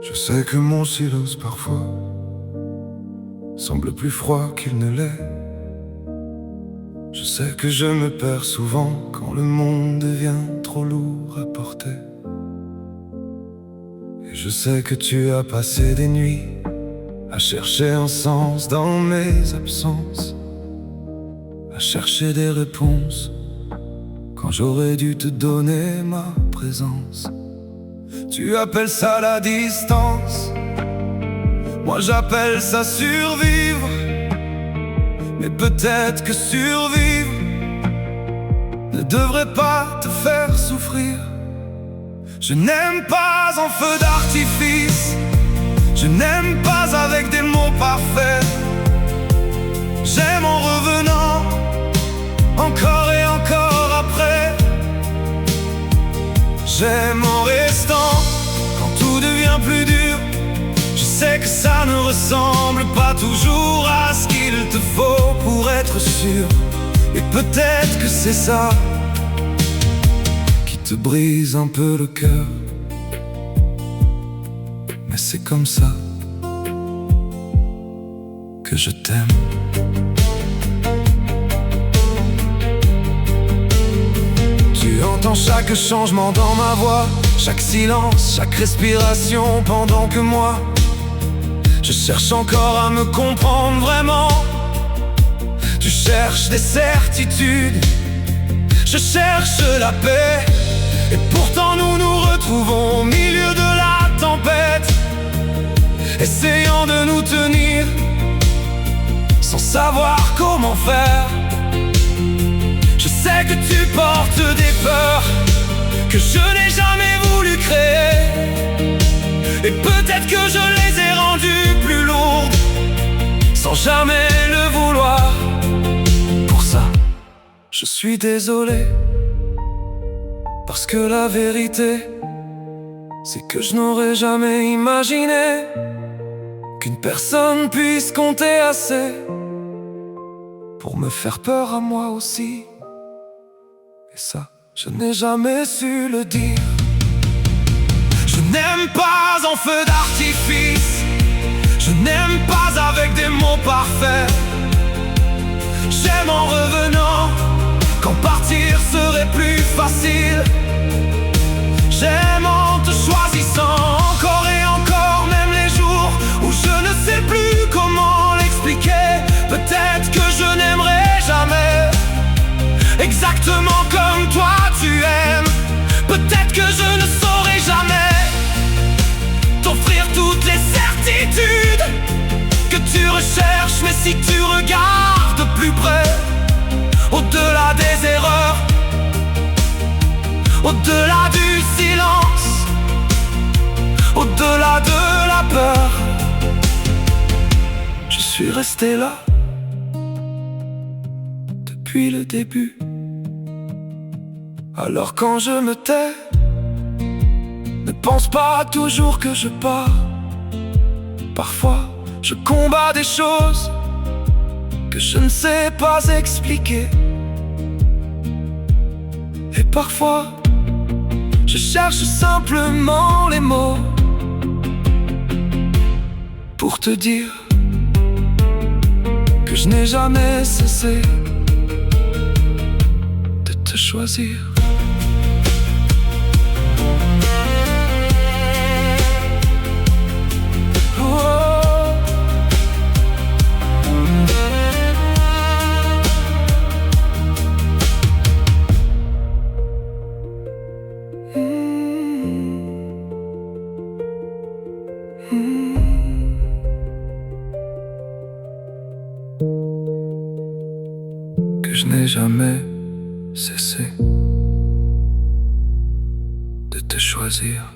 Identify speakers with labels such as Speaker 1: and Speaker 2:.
Speaker 1: Je sais que mon silence parfois semble plus froid qu'il ne l'est. Je sais que je me perds souvent quand le monde devient trop lourd à porter. Et je sais que tu as passé des nuits à chercher un sens dans mes absences, à chercher des réponses quand j'aurais dû te donner ma présence. Tu appelles ça la distance, moi j'appelle ça survivre. Mais peut-être que survivre ne devrait pas te faire souffrir. Je n'aime pas en feu d'artifice, je n'aime pas avec des mots parfaits. J'aime en revenant, encore et encore après. J'aime en restant, quand tout devient plus dur. Je sais que ça ne ressemble pas toujours à ce qu'il te faut pour être sûr. Et peut-être que c'est ça qui te brise un peu le cœur. Mais c'est comme ça que je t'aime. Tu entends chaque changement dans ma voix, chaque silence, chaque respiration pendant que moi je cherche encore à me comprendre vraiment. Tu cherches des certitudes, je cherche la paix. Et pourtant nous nous retrouvons au milieu de la tempête, essayant de nous tenir sans savoir comment faire. Je sais que tu portes des peurs que je n'ai jamais voulu créer. Et peut-être que je les ai rendues plus lourdes sans jamais le vouloir. Pour ça, je suis désolé, parce que la vérité, c'est que je n'aurais jamais imaginé qu'une personne puisse compter assez pour me faire peur à moi aussi. Et ça, je n'ai jamais su le dire. Je n'aime pas en feu d'artifice, je n'aime pas avec des mots parfaits. J'aime en revenant, quand partir serait plus facile. J'aime en te choisissant encore et encore, même les jours où je ne sais plus comment l'expliquer. Peut-être que je n'aimerai jamais exactement comme toi tu aimes. Peut-être que je ne saurai jamais t'offrir toutes les certitudes que tu recherches. Mais si tu regardes de plus près, au-delà des erreurs, au-delà du silence, au-delà de la peur, je suis resté là depuis le début. Alors quand je me tais, ne pense pas toujours que je pars. Parfois, je combats des choses que je ne sais pas expliquer. Et parfois, je cherche simplement les mots pour te dire que je n'ai jamais cessé de te choisir. Que je n'ai jamais cessé de te choisir.